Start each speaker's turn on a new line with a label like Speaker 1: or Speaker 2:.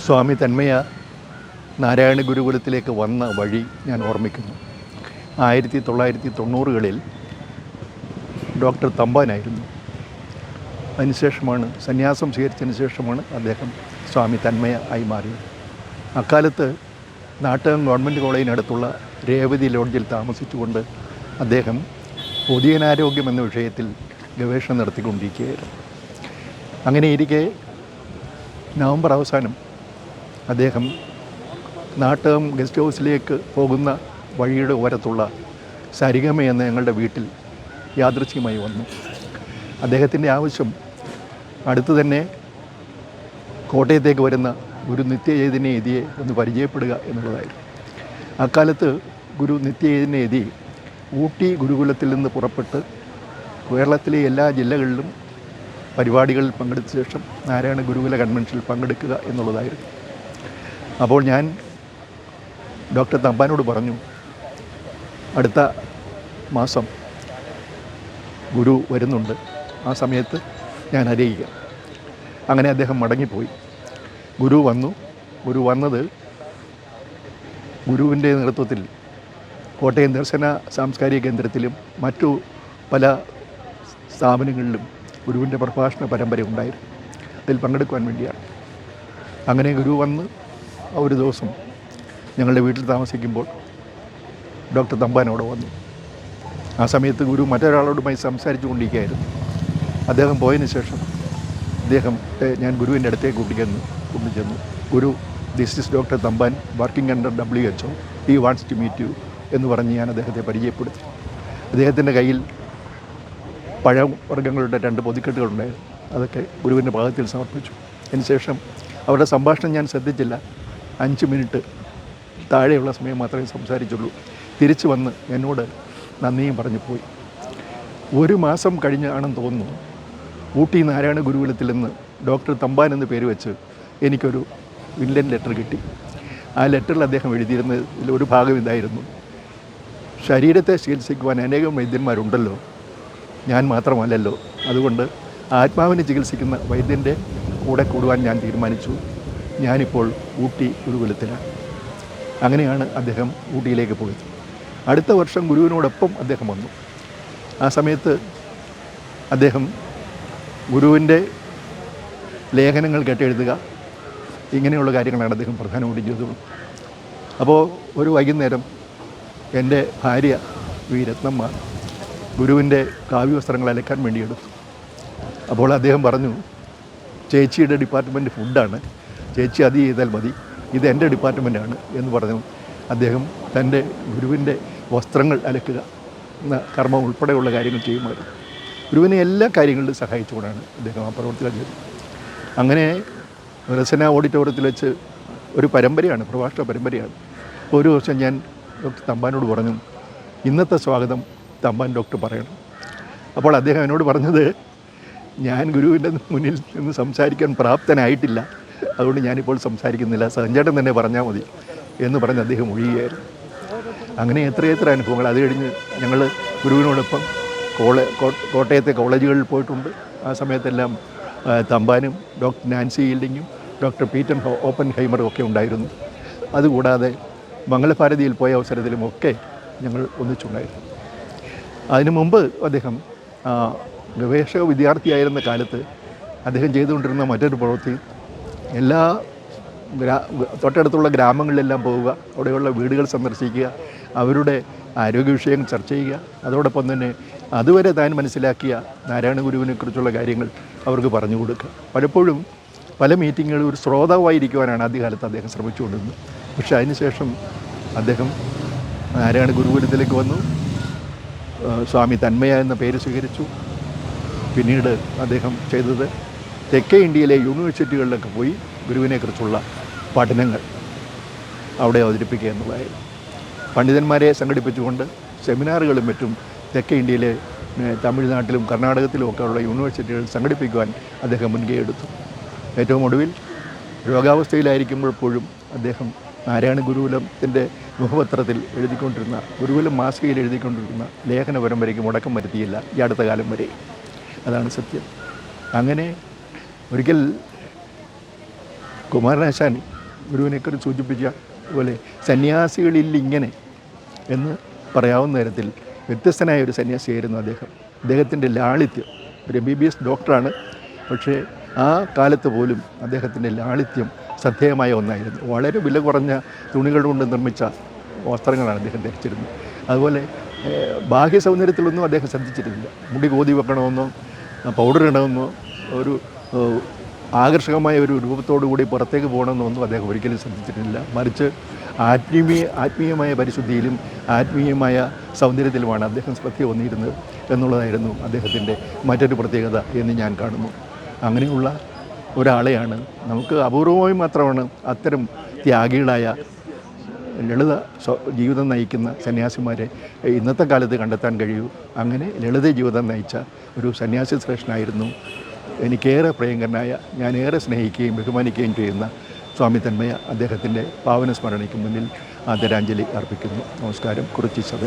Speaker 1: സ്വാമി തന്മയ നാരായണ ഗുരുകുലത്തിലേക്ക് വന്ന വഴി ഞാൻ ഓർമ്മിക്കുന്നു. 1990-കളിൽ ഡോക്ടർ തമ്പാനായിരുന്നു. അതിനുശേഷമാണ് സന്യാസം സ്വീകരിച്ചതിന് ശേഷമാണ് അദ്ദേഹം സ്വാമി തന്മയ ആയി മാറിയത്. അക്കാലത്ത് നാട്ടകം ഗവൺമെൻറ് കോളേജിനടുത്തുള്ള രേവതി ലോഡ്ജിൽ താമസിച്ചുകൊണ്ട് അദ്ദേഹം പൊതുജനാരോഗ്യം എന്ന വിഷയത്തിൽ ഗവേഷണം നടത്തിക്കൊണ്ടിരിക്കുകയായിരുന്നു. അങ്ങനെയിരിക്കെ നവംബർ അവസാനം അദ്ദേഹം നാട്ടകം ഗസ്റ്റ് ഹൗസിലേക്ക് പോകുന്ന വഴിയുടെ ഓരത്തുള്ള സരിഗമ എന്ന ഞങ്ങളുടെ വീട്ടിൽ യാദൃച്ഛികമായി വന്നു. അദ്ദേഹത്തിൻ്റെ ആവശ്യം അടുത്ത് തന്നെ കോട്ടയത്തേക്ക് വരുന്ന ഗുരു നിത്യചൈതന്യയതിയെ ഒന്ന് പരിചയപ്പെടുക എന്നുള്ളതായിരുന്നു. അക്കാലത്ത് ഗുരു നിത്യചൈതന്യയതി ഊട്ടി ഗുരുകുലത്തിൽ നിന്ന് പുറപ്പെട്ട് കേരളത്തിലെ എല്ലാ ജില്ലകളിലും പരിപാടികളിൽ പങ്കെടുത്ത ശേഷം നാരായണ ഗുരുകുല കൺവെൻഷനിൽ പങ്കെടുക്കുക എന്നുള്ളതായിരുന്നു. അപ്പോൾ ഞാൻ ഡോക്ടർ തമ്പാനോട് പറഞ്ഞു, അടുത്ത മാസം ഗുരു വരുന്നുണ്ട്, ആ സമയത്ത് ഞാൻ അറിയിക്കാം. അങ്ങനെ അദ്ദേഹം മടങ്ങിപ്പോയി. ഗുരു വന്നത് ഗുരുവിൻ്റെ നേതൃത്വത്തിൽ കോട്ടയം ദർശന സാംസ്കാരിക കേന്ദ്രത്തിലും മറ്റു പല സ്ഥാപനങ്ങളിലും ഗുരുവിൻ്റെ പ്രഭാഷണ പരമ്പര ഉണ്ടായിരുന്നു. അതിൽ പങ്കെടുക്കുവാൻ വേണ്ടിയാണ്. അങ്ങനെ ഗുരു വന്ന് ഒരു ദിവസം ഞങ്ങളുടെ വീട്ടിൽ താമസിക്കുമ്പോൾ ഡോക്ടർ തമ്പാൻ അവിടെ വന്നു. ആ സമയത്ത് ഗുരു മറ്റൊരാളോടുമായി സംസാരിച്ചു കൊണ്ടിരിക്കുകയായിരുന്നു. അദ്ദേഹം പോയതിന് ശേഷം ഞാൻ ഗുരുവിൻ്റെ അടുത്തേക്ക് കൊണ്ടുചെന്നു. Guru, this is doctor Thampan, working under WHO, he wants to meet you എന്ന് പറഞ്ഞ് ഞാൻ അദ്ദേഹത്തെ പരിചയപ്പെടുത്തി. അദ്ദേഹത്തിൻ്റെ കയ്യിൽ പഴവർഗ്ഗങ്ങളുടെ 2 പൊതിക്കെട്ടുകളുണ്ടായിരുന്നു. അതൊക്കെ ഗുരുവിൻ്റെ പാദത്തിൽ സമർപ്പിച്ചു. അതിനുശേഷം അവരുടെ സംഭാഷണം ഞാൻ ശ്രദ്ധിച്ചില്ല. 5 മിനിറ്റ് താഴെയുള്ള സമയം മാത്രമേ സംസാരിച്ചുള്ളൂ. തിരിച്ചു വന്ന് എന്നോട് നന്ദിയും പറഞ്ഞു പോയി. 1 മാസം കഴിഞ്ഞാണെന്ന് തോന്നുന്നു, ഊട്ടി നാരായണ ഗുരുകുലത്തിൽ നിന്ന് ഡോക്ടർ തമ്പാൻ എന്ന് പേര് വെച്ച് എനിക്കൊരു ഇൻലൻ ലെറ്റർ കിട്ടി. ആ ലെറ്ററിൽ അദ്ദേഹം എഴുതിയിരുന്നതിൽ ഒരു ഭാഗം ഇതായിരുന്നു: ശരീരത്തെ ചികിത്സിക്കുവാൻ അനേകം വൈദ്യന്മാരുണ്ടല്ലോ, ഞാൻ മാത്രമല്ലല്ലോ, അതുകൊണ്ട് ആത്മാവിനെ ചികിത്സിക്കുന്ന വൈദ്യൻ്റെ കൂടെ കൂടുവാൻ ഞാൻ തീരുമാനിച്ചു. ഞാനിപ്പോൾ ഊട്ടി ഗുരുകുലത്തിലാണ്. അങ്ങനെയാണ് അദ്ദേഹം ഊട്ടിയിലേക്ക് പോയത്. അടുത്ത വർഷം ഗുരുവിനോടൊപ്പം അദ്ദേഹം വന്നു. ആ സമയത്ത് അദ്ദേഹം ഗുരുവിൻ്റെ ലേഖനങ്ങൾ കേട്ടെഴുതുക, ഇങ്ങനെയുള്ള കാര്യങ്ങളാണ് അദ്ദേഹം പ്രധാനമായിട്ടും ചെയ്തത്. അപ്പോൾ ഒരു വൈകുന്നേരം എൻ്റെ ഭാര്യ രത്നമ്മ ഗുരുവിൻ്റെ കാവ്യവസ്ത്രങ്ങൾ അലക്കാൻ വേണ്ടി എടുത്തു. അപ്പോൾ അദ്ദേഹം പറഞ്ഞു, ചേച്ചിയുടെ ഡിപ്പാർട്ട്മെൻറ്റ് ഫുഡാണ്, ചേച്ചി അത് ചെയ്താൽ മതി, ഇത് എൻ്റെ ഡിപ്പാർട്ട്മെൻറ്റാണ് എന്ന് പറഞ്ഞു. അദ്ദേഹം തൻ്റെ ഗുരുവിൻ്റെ വസ്ത്രങ്ങൾ അലക്കുക എന്ന കർമ്മം ഉൾപ്പെടെയുള്ള കാര്യങ്ങൾ ചെയ്യുമായിരുന്നു. ഗുരുവിനെ എല്ലാ കാര്യങ്ങളിലും സഹായിച്ചുകൊണ്ടാണ് അദ്ദേഹം ആ പ്രവർത്തികൾ ചെയ്തത്. അങ്ങനെ റസന ഓഡിറ്റോറിയത്തിൽ വെച്ച് ഒരു പരമ്പരയാണ്, പ്രഭാഷണ പരമ്പരയാണ്. ഒരു ദിവസം ഞാൻ ഡോക്ടർ തമ്പാനോട് പറഞ്ഞു, ഇന്നത്തെ സ്വാഗതം തമ്പാൻ ഡോക്ടർ പറയണം. അപ്പോൾ അദ്ദേഹം എന്നോട് പറഞ്ഞത്, ഞാൻ ഗുരുവിൻ്റെ മുന്നിൽ നിന്ന് സംസാരിക്കാൻ പ്രാപ്തനായിട്ടില്ല, അതുകൊണ്ട് ഞാനിപ്പോൾ സംസാരിക്കുന്നില്ല, സഞ്ജേട്ടൻ തന്നെ പറഞ്ഞാൽ മതി എന്ന് പറഞ്ഞ് അദ്ദേഹം ഒഴിയുകയായിരുന്നു. അങ്ങനെ എത്രയെത്ര അനുഭവങ്ങൾ. അത് കഴിഞ്ഞ് ഞങ്ങൾ ഗുരുവിനോടൊപ്പം കോട്ടയത്തെ കോളേജുകളിൽ പോയിട്ടുണ്ട്. ആ സമയത്തെല്ലാം തമ്പാനും ഡോക്ടർ നാൻസി ഈൽഡിങ്ങും ഡോക്ടർ പീറ്റർ ഓപ്പൻഹൈമറും ഒക്കെ ഉണ്ടായിരുന്നു. അതുകൂടാതെ മംഗളഭാരതിയിൽ പോയ അവസരത്തിലുമൊക്കെ ഞങ്ങൾ ഒന്നിച്ചുണ്ടായിരുന്നു. അതിനു മുമ്പ് അദ്ദേഹം ഗവേഷക വിദ്യാർത്ഥിയായിരുന്ന കാലത്ത് അദ്ദേഹം ചെയ്തുകൊണ്ടിരുന്ന മറ്റൊരു പ്രവൃത്തി, എല്ലാ തൊട്ടടുത്തുള്ള ഗ്രാമങ്ങളിലെല്ലാം പോവുക, അവിടെയുള്ള വീടുകൾ സന്ദർശിക്കുക, അവരുടെ ആരോഗ്യ വിഷയങ്ങൾ ചർച്ച ചെയ്യുക, അതോടൊപ്പം തന്നെ അതുവരെ താൻ മനസ്സിലാക്കിയ നാരായണ ഗുരുവിനെക്കുറിച്ചുള്ള കാര്യങ്ങൾ അവർക്ക് പറഞ്ഞു കൊടുക്കുക. പലപ്പോഴും പല മീറ്റിങ്ങുകളും ഒരു ശ്രോതാവായിരിക്കുവാനാണ് ആദ്യകാലത്ത് അദ്ദേഹം ശ്രമിച്ചുകൊണ്ടിരുന്നത്. പക്ഷേ അതിനുശേഷം അദ്ദേഹം നാരായണ ഗുരുകുലത്തിലേക്ക് വന്നു, സ്വാമി തന്മയ എന്ന പേര് സ്വീകരിച്ചു. പിന്നീട് അദ്ദേഹം ചെയ്തത് തെക്കേ ഇന്ത്യയിലെ യൂണിവേഴ്സിറ്റികളിലൊക്കെ പോയി ഗുരുവിനെക്കുറിച്ചുള്ള പഠനങ്ങൾ അവിടെ അവതരിപ്പിക്കുക എന്നുള്ളതായിരുന്നു. പണ്ഡിതന്മാരെ സംഘടിപ്പിച്ചുകൊണ്ട് സെമിനാറുകളും മറ്റും തെക്കേ ഇന്ത്യയിലെ തമിഴ്നാട്ടിലും കർണാടകത്തിലും ഒക്കെ ഉള്ള യൂണിവേഴ്സിറ്റികൾ സംഘടിപ്പിക്കുവാൻ അദ്ദേഹം മുൻകൈ എടുത്തു. ഏറ്റവും ഒടുവിൽ രോഗാവസ്ഥയിലായിരിക്കുമ്പോൾ പോലും അദ്ദേഹം നാരായണ ഗുരുകുലത്തിൻ്റെ മുഖപത്രത്തിൽ എഴുതിക്കൊണ്ടിരുന്ന, ഗുരുകുലം മാസികയിൽ എഴുതിക്കൊണ്ടിരുന്ന ലേഖന പരമ്പരയ്ക്ക് മുടക്കം വരുത്തിയില്ല ഈ അടുത്ത കാലം വരെ. അതാണ് സത്യം. അങ്ങനെ ഒരിക്കൽ കുമാരനാശാൻ ഗുരുവിനെക്കുറിച്ച് സൂചിപ്പിച്ച പോലെ സന്യാസികളിൽ ഇങ്ങനെ എന്ന് പറയാവുന്ന തരത്തിൽ വ്യത്യസ്തനായ ഒരു സന്യാസിയായിരുന്നു അദ്ദേഹം. അദ്ദേഹത്തിൻ്റെ ലാളിത്യം, ഒരു MBBS ഡോക്ടറാണ്, പക്ഷേ ആ കാലത്ത് പോലും അദ്ദേഹത്തിൻ്റെ ലാളിത്യം ശ്രദ്ധേയമായ ഒന്നായിരുന്നു. വളരെ വില കുറഞ്ഞ തുണികൾ കൊണ്ട് നിർമ്മിച്ച വസ്ത്രങ്ങളാണ് അദ്ദേഹം ധരിച്ചിരുന്നത്. അതുപോലെ ബാഹ്യ സൗന്ദര്യത്തിലൊന്നും അദ്ദേഹം ശ്രദ്ധിച്ചിരുന്നില്ല. മുടി കോതി വെക്കണമെന്നോ പൗഡർ ഇടണമെന്നോ ഒരു ആകർഷകമായ ഒരു രൂപത്തോടു കൂടി പുറത്തേക്ക് പോകണമെന്നൊന്നും അദ്ദേഹം ഒരിക്കലും ശ്രദ്ധിച്ചിട്ടില്ല. മറിച്ച് ആത്മീയമായ പരിശുദ്ധിയിലും ആത്മീയമായ സൗന്ദര്യത്തിലുമാണ് അദ്ദേഹം ശ്രദ്ധ വന്നിരുന്നത് എന്നുള്ളതായിരുന്നു അദ്ദേഹത്തിൻ്റെ മറ്റൊരു പ്രത്യേകത എന്ന് ഞാൻ കാണുന്നു. അങ്ങനെയുള്ള ഒരാളെയാണ് നമുക്ക് അപൂർവമായി മാത്രമാണ് അത്തരം ത്യാഗികളായ ലളിത ജീവിതം നയിക്കുന്ന സന്യാസിമാരെ ഇന്നത്തെ കാലത്ത് കണ്ടെത്താൻ കഴിയൂ. അങ്ങനെ ലളിത ജീവിതം നയിച്ച ഒരു സന്യാസി ശ്രേഷ്ഠനായിരുന്നു എനിക്കേറെ പ്രിയങ്കരനായ, ഞാനേറെ സ്നേഹിക്കുകയും ബഹുമാനിക്കുകയും ചെയ്യുന്ന സ്വാമി തന്മയ. അദ്ദേഹത്തിൻ്റെ പാവന സ്മരണയ്ക്ക് മുന്നിൽ ആദരാഞ്ജലി അർപ്പിക്കുന്നു. നമസ്കാരം. കുറിച്ചി സഭ.